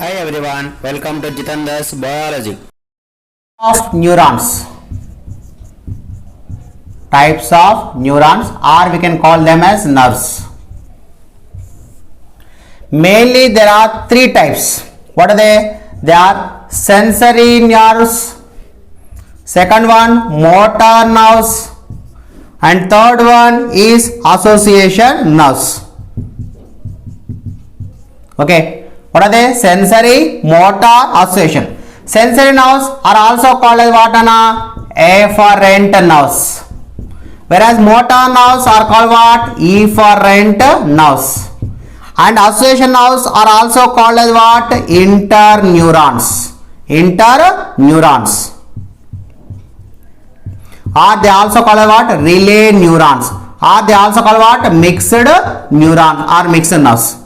Hi everyone, welcome to Jitandar's Biology. Of neurons, types of neurons, or we can call them as nerves. Mainly there are three types. What are they? They are sensory nerves, second one motor nerves, and third one is association nerves. Okay, what are they? Sensory, motor, association. Sensory nerves are also called as what? Afferent nerves. Whereas motor nerves are called what? Efferent nerves. And association nerves are also called as what? Interneurons. Interneurons. Or they also called as what? Relay neurons. Or they also called what? Mixed neurons or mixed nerves.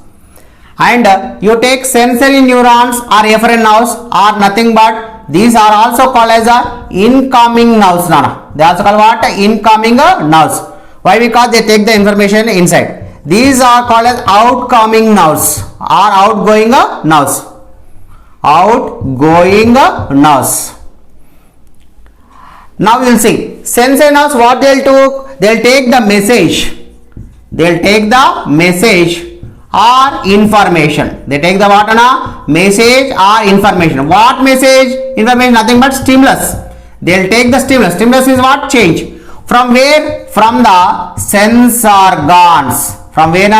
And you take sensory neurons or efferent nerves are nothing but these are also called as incoming nerves. They also called what? Incoming nerves. Why? Because they take the information inside. These are called as outcoming nerves or outgoing nerves. Outgoing nerves. Now you will see sensory nerves, what they'll do, they'll take the message. They'll take the message or information. They take the what? Message or information. What message? Information, nothing but stimulus. They'll take the stimulus. Stimulus is what? Change. From where? From the sense organs. From where?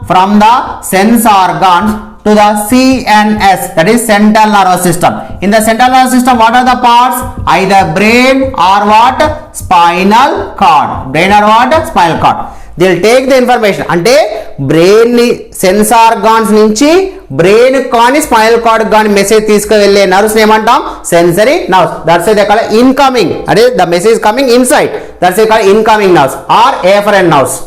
From the sense organs to the CNS, that is central nervous system. In the central nervous system, what are the parts? Either brain or what? Spinal cord. Brain or what? Spinal cord. They'll take the information. అంటే brain sense organs నుంచి brain కానీ spinal cord కానీ message తీసుకువెళ్ళే nerves ఏమంటాం? Sensory nerves. That's why they call incoming. అంటే the message coming inside. That's why call incoming nerves are afferent nerves.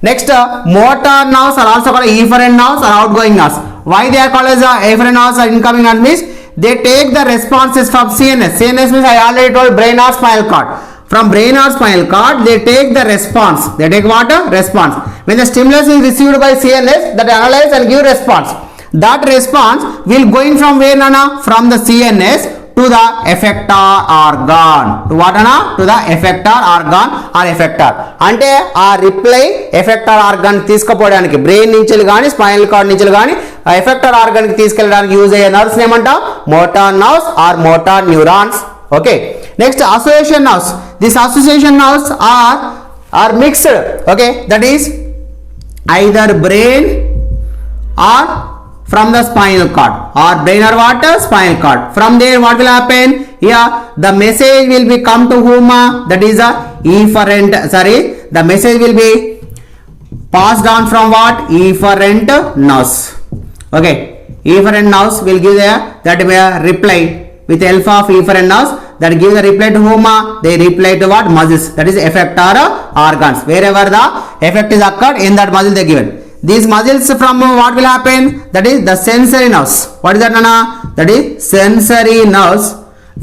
Next, motor nerves are also called efferent nerves or outgoing nerves. Why they are called as efferent nerves or incoming nerves? Means they take the responses from CNS. CNS means I already told brain or spinal cord. From brain or spinal cord, they take the response. They take what? Response. When the stimulus is received by CNS, that analyze and give response. That response will going from where? From the CNS to the effector organ. To what? To the effector organ or effector. అంటే ఆ reply effector organ తీసుకుపోవడానికి brain నుంచి కానీ spinal card నుంచి కానీ effector organ కి తీసుకెళ్ళడానికి use అయ్యే నర్వ్స్ ఏమంటాం? Motor nerves or motor neurons. Okay, next association nerves. This association nerves are mixed. Okay, that is either brain or from the spinal cord or brain or what? Spinal cord. From there what will happen? Here the message will be come to whom? That is a efferent, the message will be passed on from what? Efferent nerves. Okay, efferent nerves will give that reply with help of efferent nerves that give the reply to whom? They reply to what? Muscles, that is effector organs. Wherever the effect is occurred, in that muscle they given. These muscles from what will happen? That is the sensory nerves. What is that? That is sensory nerves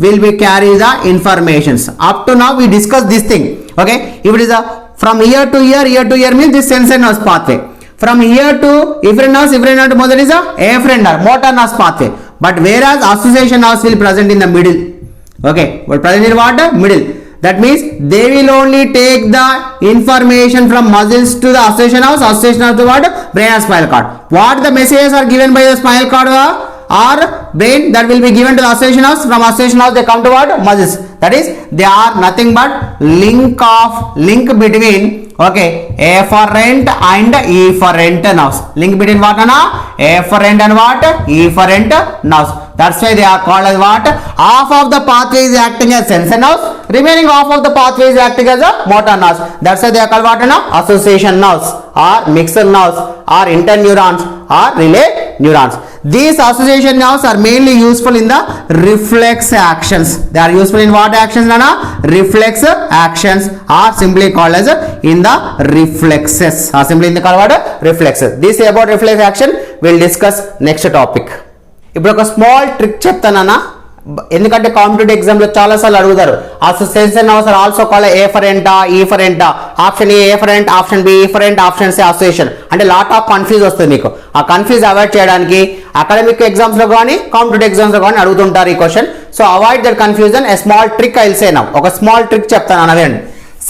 will be carry the informations. Up to now we discussed this thing. Okay, if it is a from ear to ear means this sensory nerves pathway. From ear to efferent nerves to mother is a afferent nerve, motor nerves pathway. But whereas association nerves will present in the middle. Okay, but present in what? Middle. That means they will only take the information from muscles to the association nerves to what? Brain and spinal cord. What the messages are given by the spinal cord or brain, that will be given to the association nerves. From association nerves they come to what? Muscles. That is they are nothing but link between, okay, afferent and efferent nerves. Link between what? Afferent and what? Efferent nerves. That's why they are called as what? Half of the pathway is acting as sensory nerves, remaining half of the pathway is acting as a motor nerves. That's why they are called what? Association nerves or mixed nerves or interneurons or relay neurons. These association nerves are mainly useful in the reflex actions. They are useful in what actions? Reflex actions are simply called as in the reflexes. Are simply in the called what? Reflexes. This about reflex action we'll discuss next topic. ఇప్పుడు ఒక small trick చెప్తానన్నా, ఎందుకంటే competitive ఎగ్జామ్లో చాలాసార్లు అడుగుతారు sensory nerves are also called ఎఫరెంటా ఈఫరెంటా, option A afferent, option B efferent, option C association, అంటే lot of confuse వస్తుంది మీకు. ఆ కన్ఫ్యూజ్ అవాయిడ్ చేయడానికి అకాడమిక్ ఎగ్జామ్స్లో కానీ కాంపిటేటివ్ ఎగ్జామ్స్లో కానీ అడుగుతుంటారు ఈ question. So avoid that confusion. A small trick I will say now. ఒక స్మాల్ ట్రిక్ చెప్తాను అన్నదండి.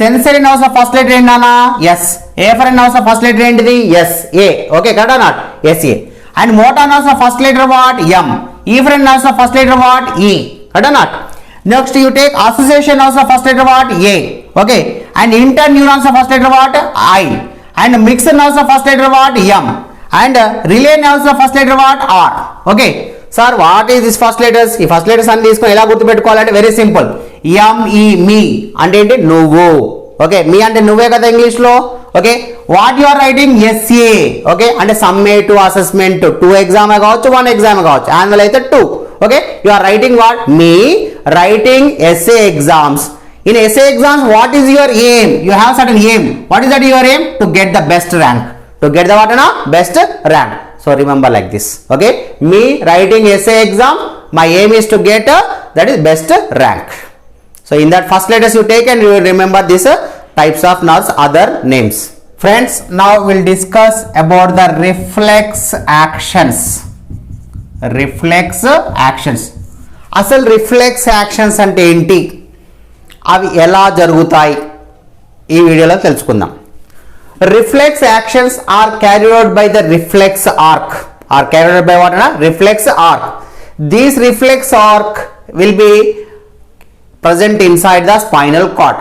సెన్సరీ నర్వ్స్ ఫస్ట్ లెటర్ ఏంటన్నా? S. Afferent nerves first letter ఏంటిది? S, A. ఓకే కరెక్టా not? S, A. And motor nerves first letter what? M. Efferent nerves of first letter what? E. Correct or not? Next you take association nerves of first letter what? A. Okay. And interneurons of first letter what? I. And mixed nerves of first letter what? M. And relay nerves of first letter what? R. Okay. Sir, what is this first letters? ఈ first letters అన్ని తీసుకొని ఎలా గుర్తుపెట్టుకోవాలంటే very simple. ఎం ఈ మీ అంటే ఏంటి? నువ్వు. Okay, మీ అంటే నువ్వే కదా ఇంగ్లీష్లో. Okay, what you are writing? SA. Okay, అంటే సమ్మేటివ్ అసెస్మెంట్ 2 ఎగ్జామ్ కావచ్చు 1 ఎగ్జామ్ కావచ్చు, యాన్యువల్ అయితే 2. Okay, you are writing what? మీ writing SA exams. In SA exams what is your aim? You have certain aim. What is that your aim? To get the best rank. To get the what అనా? Best rank. So remember like this. Okay, me writing essay exam, my aim is to get that is best rank. So in that first letters you take and you will remember these types of nerves, other names. Friends, now we'll discuss about the reflex actions. Reflex actions. అసలు reflex actions అంటే ఏంటి, అవి ఎలా జరుగుతాయి ఈ వీడియోలో తెలుసుకుందాం. Reflex actions are carried out by the reflex arc. Are carried out by what? Reflex arc. This reflex arc will be present inside the spinal cord.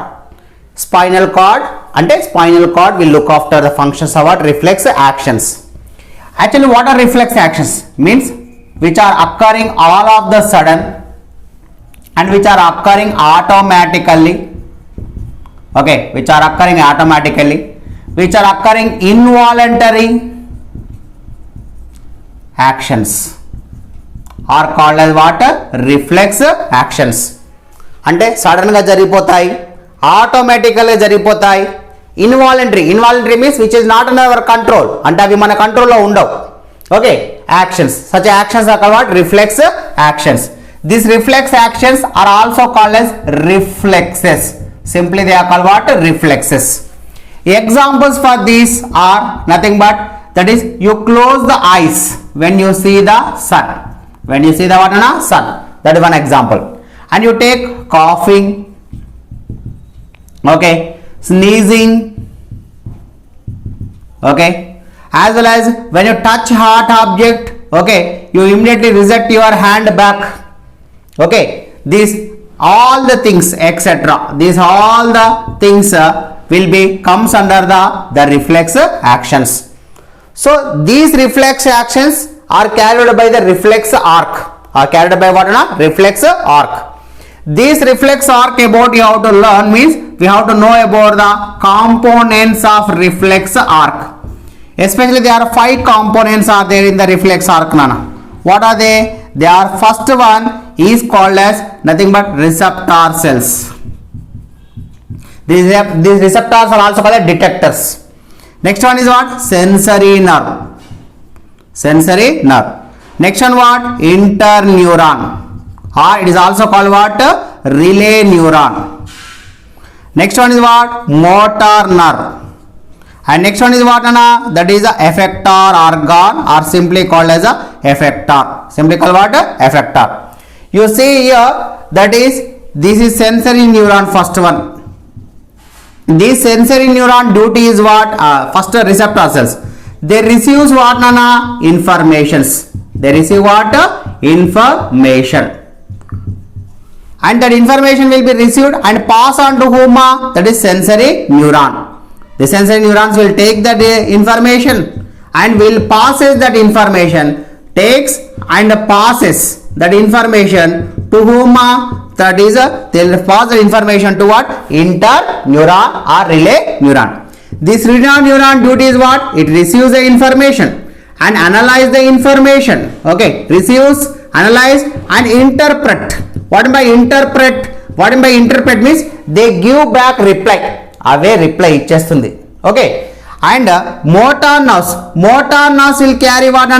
Spinal cord ante spinal cord will look after the functions of what? Reflex actions. Actually, what are reflex actions? Means which are occurring all of the sudden and which are occurring automatically. Okay, which are occurring automatically, which are occurring involuntary actions are called as what? Reflex actions. అంటే సడన్గా జరిగిపోతాయి, ఆటోమేటికల్గా జరిగిపోతాయి. Involuntary means which is not under our control, అంటే అవి మన కంట్రోల్లో ఉండవు. Okay, actions such actions are called what? Reflex actions. This reflex actions are also called as reflexes. Simply they are called what? Reflexes. Examples for these are nothing but, that is, you close the eyes when you see the sun. When you see the what? Sun. That is one example. And you take coughing, okay, sneezing, okay, as well as when you touch hot object, okay, you immediately reject your hand back. Okay, these all the things etc. These all the things will be comes under the reflex actions. So these reflex actions are carried by the reflex arc. Are carried by what? Reflex arc. This reflex arc about you have to learn means we have to know about the components of reflex arc. Especially there are 5 components are there in the reflex arc. Nana, what are they? They are, first one is called as nothing but receptor cells. These receptors are also called detectors. Next one is what? Sensory nerve. Sensory nerve. Next one what? Interneuron, or it is also called what? Relay neuron. Next one is what? Motor nerve. And next one is what? That is a effector organ, or simply called as a effector. Simply called what? Effector. You see here, that is, this is sensory neuron, first one. This sensory neuron duty is what? First receptor cells. They receive what? Informations. They receive what? Information. And that information will be received and pass on to whom? That is sensory neuron. The sensory neurons will take that information and will passes that information, takes and passes that information to whom? That is, they will pass the information to what? Interneuron or relay neuron. This relay neuron duty is what? It receives the information and analyze the information. Okay, receives, analyze and interpret. What by interpret? What by interpret means they give back reply. అవే reply ఇచ్చేస్తుంది. Okay, and motor nerves will carry what?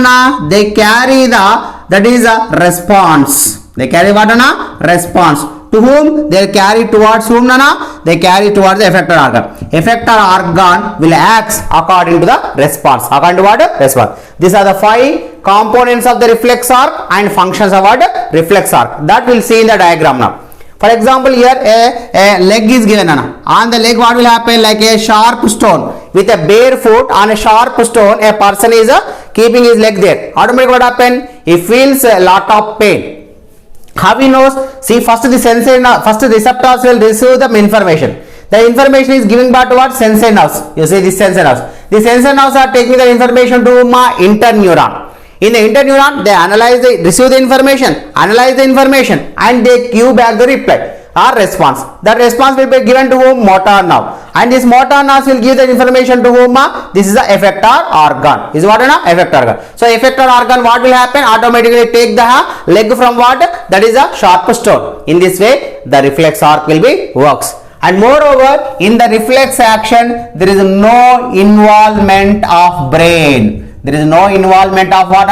They carry the, that is a response. They carry what Nana? Response. To whom? They carry towards whom Nana? They carry towards the effector organ. Effector organ will act according to the response. According to what? Response. These are the 5 components of the reflex arc and functions of what? Reflex arc. That we'll see in the diagram now. For example, here a leg is given. Nana. On the leg, what will happen? Like a sharp stone. With a bare foot on a sharp stone, a person is keeping his leg there. Automatically what happen? He feels a lot of pain. How he knows? See, first the sensory, first the receptors will receive the information. The information is giving back to what? Sensory nerves. You see these sensory nerves. The sensory nerves are taking the information to interneuron. In the interneuron, they receive the information, analyze the information, and they give back the reply or response. That response will be given to whom? Motor nerve. And this motor nerve will give the information to whom? This is the effector organ. This is what? Effector organ. So effector organ, what will happen? Automatically take the leg from what? That is a sharp stone. In this way, the reflex arc will be works. And moreover, in the reflex action, there is no involvement of brain. There is no involvement of what?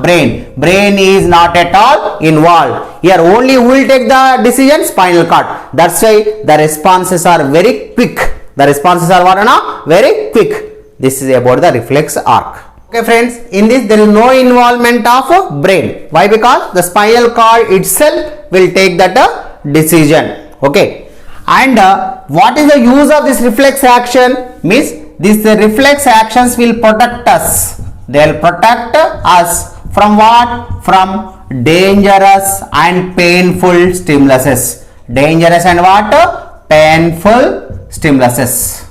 Brain. Brain is not at all involved. Here only who will take the decision? Spinal cord. That's why the responses are very quick. The responses are what? Very quick. This is about the reflex arc. Okay friends, in this there is no involvement of brain. Why? Because the spinal cord itself will take that decision. Okay. And what is the use of this reflex action? Means these reflex actions will protect us. They will protect us from what? From dangerous and painful stimuluses. Dangerous and what? Painful stimuluses.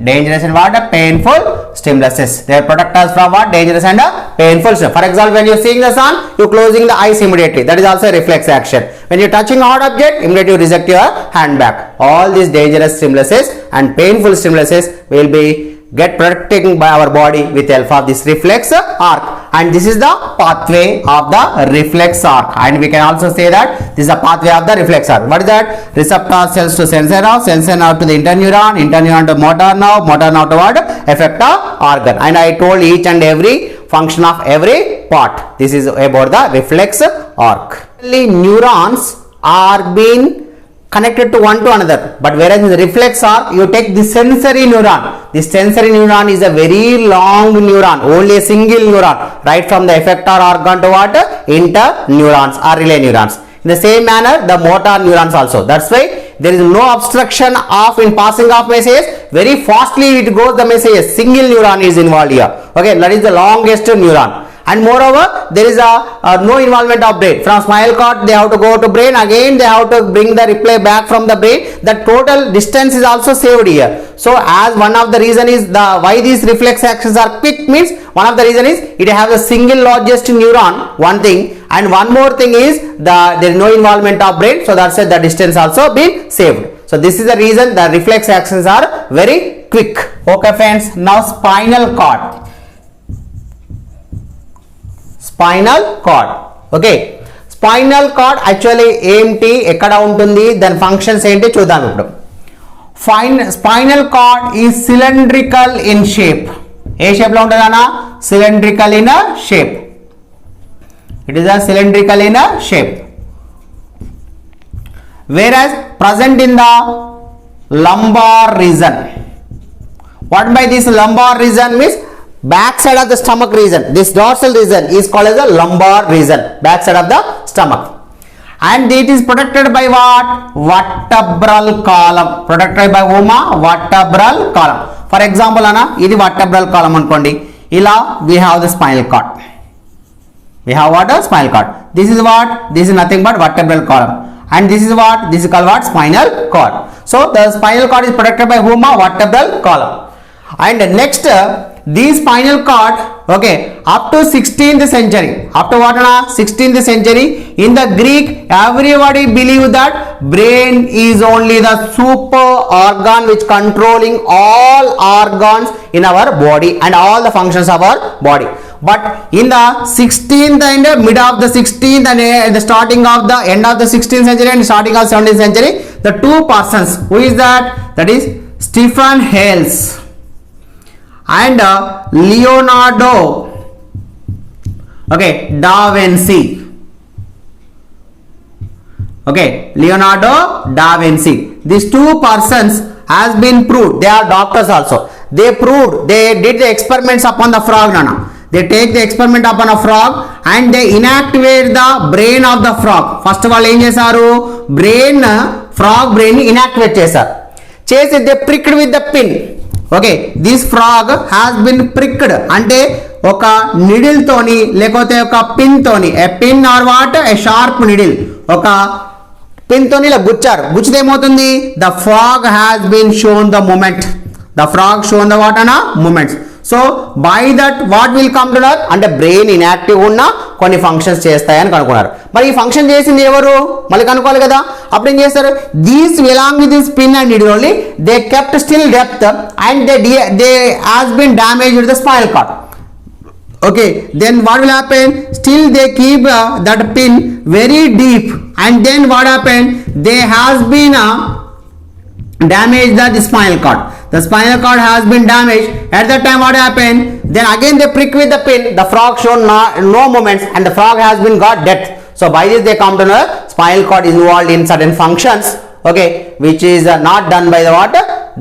Dangerous and what? Painful stimuluses. They will protect us from what? Dangerous and painful stimulus. For example, when you are seeing the sun, you are closing the eyes immediately. That is also a reflex action. When you are touching a hot object, immediately you reject your hand back. All these dangerous stimuluses and painful stimuluses will be get protected by our body with help of this reflex arc, and this is the pathway of the reflex arc. And we can also say that this is the pathway of the reflex arc. What is that? Receptor cells to sensor nerve to the interneuron to motor nerve to what? Effector organ. And I told each and every function of every part. This is about the reflex arc. Neurons are being connected to one to another, but whereas in the reflex arc you take the sensory neuron. This sensory neuron is a very long neuron, only a single neuron, right from the effector organ to what? Interneurons or relay neurons. In the same manner, the motor neurons also. That's why there is no obstruction of in passing of messages. Very fastly it goes the message. Single neuron is involved here. Okay, that is the longest neuron. And moreover, there is no involvement of brain. From spinal cord, they have to go to brain. Again, they have to bring the reply back from the brain. The total distance is also saved here. So, as one of the reason is why these reflex actions are quick means one of the reason is it has a single largest neuron. One thing, and one more thing is there is no involvement of brain. So that's why the distance also been saved. So this is the reason the reflex actions are very quick. Okay, friends. Now spinal cord. Spinal cord. Okay, spinal cord actually ఏంటి ఎక్కడ ఉంటుంది దాని functions ఏంటి చూద్దాం ఇప్పుడు. Spinal cord is cylindrical in shape. A shape లో ఉంటుందన్నా? Cylindrical in a shape. It is a cylindrical in a shape. Whereas present in the lumbar region. What by this lumbar region means? Back side of the stomach region. This dorsal region is called as the lumbar region. Back side of the stomach. And it is protected by what? Vertebral column. Protected by whom? Vertebral column. For example, Anna, this is vertebral column ankondi. Ila we have the spinal cord. We have what? Spinal cord. This is what? This is nothing but vertebral column. And this is what? This is called what? Spinal cord. So the spinal cord is protected by whom? Vertebral column. And next, the spinal cord, okay, up to 16th century, up to what? 16th century, in the Greek, everybody believed that brain is only the super organ which controlling all organs in our body and all the functions of our body. But in the 16th and mid of the 16th and the starting of the end of the 16th century and starting of 17th century, the two persons, who is that? That is Stephen Hales and Leonardo, okay, Da Vinci. Okay, Leonardo da Vinci. These two persons has been proved. They are doctors also. They proved, they did the experiments upon the frog, Nana. They take the experiment upon a frog and they inactivate the brain of the frog. First of all, ఏం చేశారు, brain frog brain inactivate చేశారు. చేసి they pricked with the pin. Okay, this frog has been pricked అంటే ఒక needle తోని లేకపోతే ఒక pin తోని, a pin or what, a sharp needle, ఒక పిన్ తోని ఇలా గుచ్చారు. గుచ్చితే ఏమవుతుంది, the frog has been shown the movement. The frog shown the what అన్న movements. So by that what will come to that అంటే బ్రెయిన్ ఇన్యాక్టివ్ ఉన్న కొన్ని ఫంక్షన్స్ చేస్తాయని కనుక్కున్నారు. మరి ఈ ఫంక్షన్ చేసింది ఎవరు, మళ్ళీ కనుక్కోవాలి కదా. అప్పుడు ఏం చేస్తారు, these belong with this pin and needle only they kept still depth and they has been damaged the spinal cord. Okay, then what will happen, still they keep that pin very deep and then what happened, they has been damaged the spinal cord. The spinal cord has been damaged. At that time what happened, then again they prick with the pin, the frog shown no movements and the frog has been got death. So by this they come to know spinal cord is involved in certain functions, okay, which is not done by the what,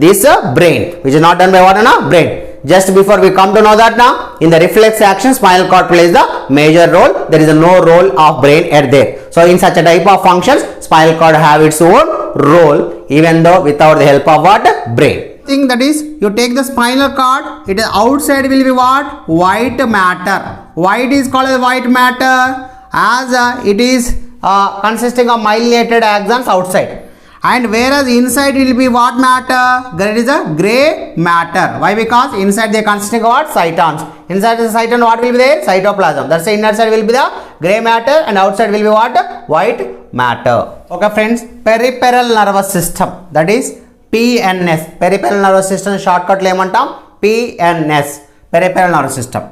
this brain, which is not done by what, brain. Just before we come to know that now, in the reflex action spinal cord plays the major role. There is no role of brain at there. So in such a type of functions spinal cord have its own role even though without the help of what, brain. Thing that is, you take the spinal cord, it is outside will be what, white matter. Why it is called as white matter, as it is consisting of myelinated axons outside, and whereas inside will be what matter, there is a gray matter. Why? Because inside they consisting of what, cytons. Inside the cyton what will be there, cytoplasm. That's the inner side will be the gray matter and outside will be what, white matter. Okay friends, peripheral nervous system, that is PNS, peripheral nervous system shortcut lo emantam PNS, peripheral nervous system.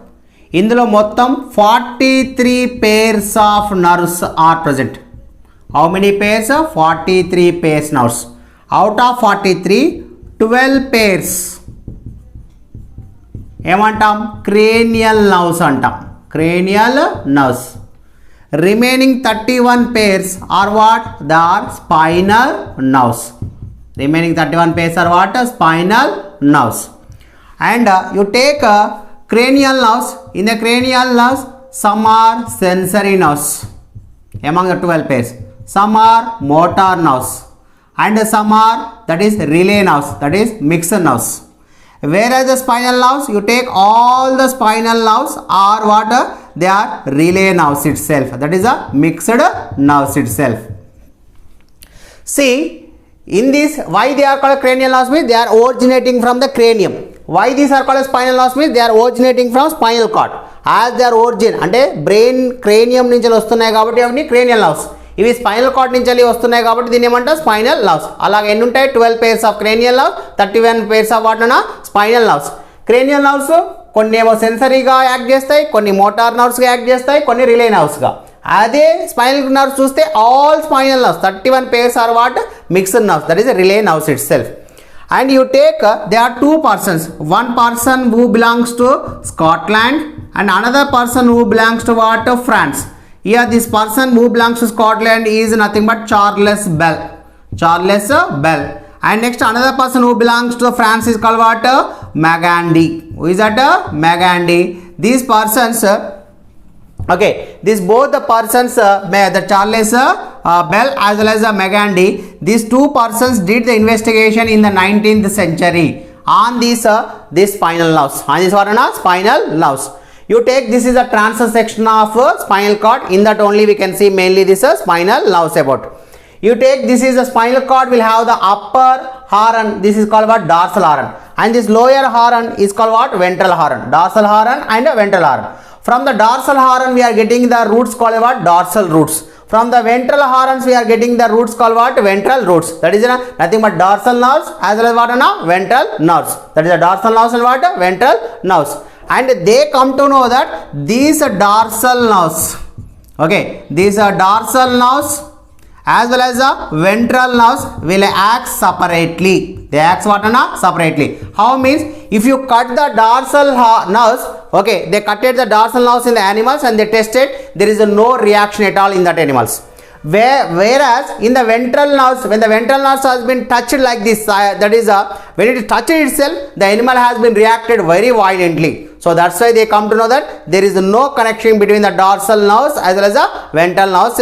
ఇందులో మొత్తం 43 pairs of nerves are present. How many pairs? 43 pairs nerves. Out of 43, 12 pairs ఏమంటాం, cranial nerves అంటాం, cranial nerves. Remaining 31 pairs are what, they are spinal nerves. Remaining 31 pairs are what, spinal nerves. And you take cranial nerves. In the cranial nerves some are sensory nerves among the 12 pairs. Some are motor nerves and some are that is relay nerves, that is mixed nerves. Whereas the spinal nerves, you take all the spinal nerves are what, they are relay nerves itself, that is a mixed nerves itself. See, in this, why they are called cranial nerves means they are originating from the cranium. Why these are called spinal nerves means they are originating from spinal cord. As their origin అంటే brain cranium నుంచి వస్తున్నాయి కాబట్టి అవన్నీ cranial nerves. ఇవి spinal cord నుంచి వస్తున్నాయి కాబట్టి దీన్ని ఏమంటారు, స్పైనల్ నర్వ్స్. అలాగే ఎన్ని ఉంటాయి, 12 pairs of cranial nerves, 31 pairs of what అన్న స్పైనల్ నర్వ్స్. క్రేనియల్ నర్వ్స్ కొన్ని ఏమో సెన్సరీగా యాక్ట్ చేస్తాయి, కొన్ని మోటార్ నర్వ్స్గా యాక్ట్ చేస్తాయి, కొన్ని రిలే నర్వ్స్గా. అదే స్పైనల్ నర్వ్స్ చూస్తే all spinal nerves 31 pairs are what, mixed nerves, that is relay nerves itself. And you take there are two persons, one person who belongs to Scotland and another person who belongs to what, France. Here this person who belongs to Scotland is nothing but Charles Bell, Charles Bell. And next another person who belongs to France is called what, Magendie. Who is that, Magendie. These persons okay, these both the persons the Charles Bell as well as Magendie, these two persons did the investigation in the 19th century on this spinal nerves, on this what, spinal nerves. You take, this is a transverse section of spinal cord, in that only we can see mainly this spinal nerves about. You take, this is a spinal cord will have the upper horn, this is called what, dorsal horn, and this lower horn is called what, ventral horn. Dorsal horn and ventral horn. From the dorsal horn we are getting the roots called what, dorsal roots. From the ventral horns we are getting the roots called what, ventral roots. That is nothing but dorsal nerves as well as what, ventral nerves. That is the dorsal nerves and what, ventral nerves. And they come to know that these dorsal nerves, okay, these are dorsal nerves as well as the ventral nerves will act separately. They act what, separately. How means, if you cut the dorsal nerves, okay, they cutted the dorsal nerves in the animals and they tested, there is no reaction at all in that animals. Whereas in the ventral nerves, when the ventral nerves has been touched like this, that is when it touched itself, the animal has been reacted very violently. So that's why they come to know that there is no connection between the dorsal nerves as well as the ventral nerves.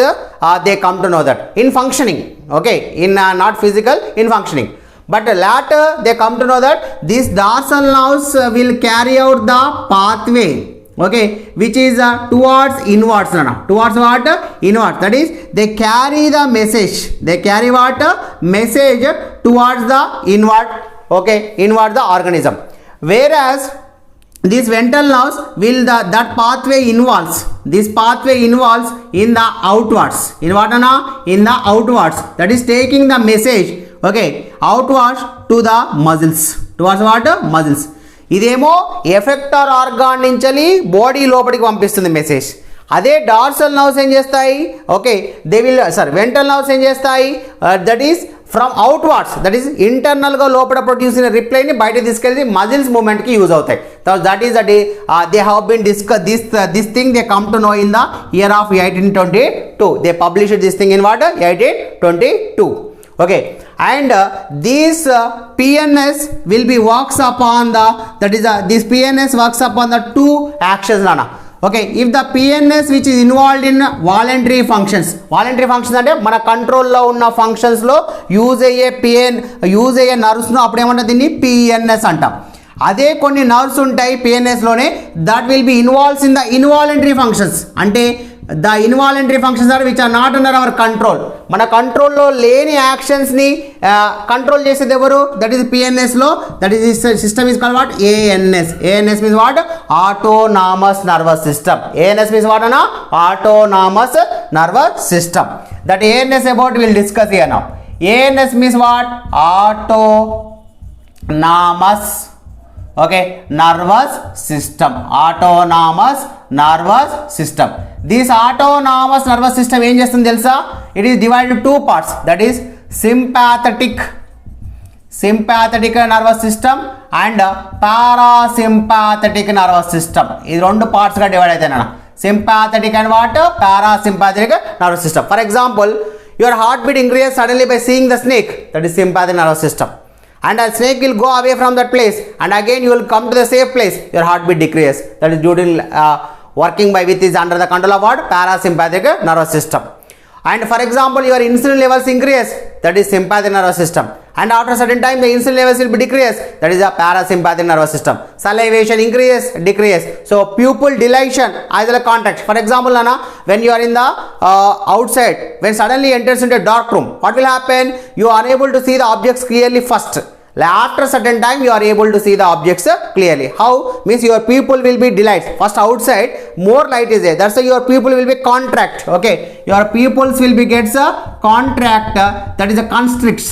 They come to know that in functioning, okay, in not physical, in functioning. But later they come to know that these dorsal nerves will carry out the pathway, okay, which is towards inwards, towards what? Inwards. That is, they carry the message. They carry what? Message towards the inward, okay, inward the organism. Whereas these ventral nerves will that pathway involves. This pathway involves in the outwards. In what? In the outwards. That is taking the message, okay, outwards to the muscles. Towards what? Muscles. ఇదేమో effector organ నుంచి body లోపలికి పంపిస్తుంది message. అదే dorsal nerves ఏం చేస్తాయి? Okay, they will ventral nerves ఏం చేస్తాయి? That is from outwards, that is ఇంటర్నల్గా లోపల ప్రొడ్యూస్ అయిన రిప్లైని బయట తీసుకెళ్ళి మజిల్స్ మూమెంట్కి యూజ్ అవుతాయి. That is they have been discuss this thing they come to know in the year of 1822. They published this thing in what? 1822. Okay, and this PNS will be works upon the, that is this PNS works upon the two actions, nana. Okay, if the PNS which is involved in voluntary functions అంటే మన కంట్రోల్లో ఉన్న ఫంక్షన్స్లో use అయ్యే నర్వ్స్ను అప్పుడు ఏమంటారు? దీన్ని PNS అంటాం. అదే కొన్ని నర్వ్స్ ఉంటాయి పిఎన్ఎస్లోనే, that will be involves in the involuntary functions. అంటే the involuntary functions are which are not under our control. మన కంట్రోల్లో లేని యాక్షన్స్ని కంట్రోల్ చేసేది ఎవరు? దట్ ఈస్ పిఎన్ఎస్లో. That is system is called what? ANS. ANS means what? Autonomous nervous system. ANS means what అన్నా? Autonomous nervous system. That ANS about will discuss here now. ANS means what? Autonomous, okay, nervous system. Autonomous nervous system. This autonomous nervous system ఏం చేస్తుంది తెలుసా? It is divided into two parts, that is sympathetic nervous system and parasympathetic nervous system. ఇది రెండు parts గా divide అవుతాయి. sympathetic and what? Parasympathetic nervous system. For example, your heartbeat increases suddenly by seeing the snake, that is sympathetic nervous system. And a snake will go away from that place, and again you will come to the safe place, your heartbeat decreases. That is due to working by with is under the control of what? Parasympathetic nervous system. And for example, your insulin levels increase, that is sympathetic nervous system. And after a certain time the insulin levels will be decreased, that is a parasympathetic nervous system. Salivation increases, decreases. So pupil dilation as a contact. For example, Nana, when you are in the outside, when suddenly enters into a dark room, what will happen? You are unable to see the objects clearly first. After a certain time you are able to see the objects clearly. How? Means your pupil will be dilated. First outside more light is there, that's why your pupil will be contract. Okay, your pupils will be gets a contract, that is a constricts.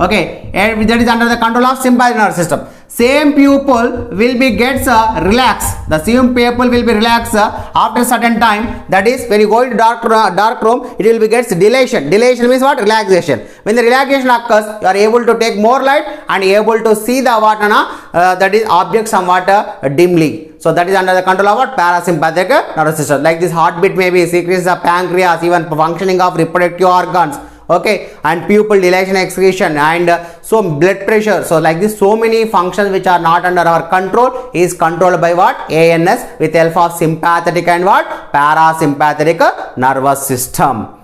Okay, and that is under the control of sympathetic nervous system. Same pupil will be gets relax. The same pupil will be relaxed after a certain time. That is when you go into dark room, it will be gets dilation. Dilation means what? Relaxation. When the relaxation occurs, you are able to take more light and able to see the what? That is objects somewhat dimly. So that is under the control of what? Parasympathetic nervous system. Like this heartbeat may be secretes of pancreas, even functioning of reproductive organs. Okay, and pupil dilation, excretion, and so blood pressure. So like this, so many functions which are not under our control is controlled by what? ANS with help of sympathetic and what? Parasympathetic nervous system.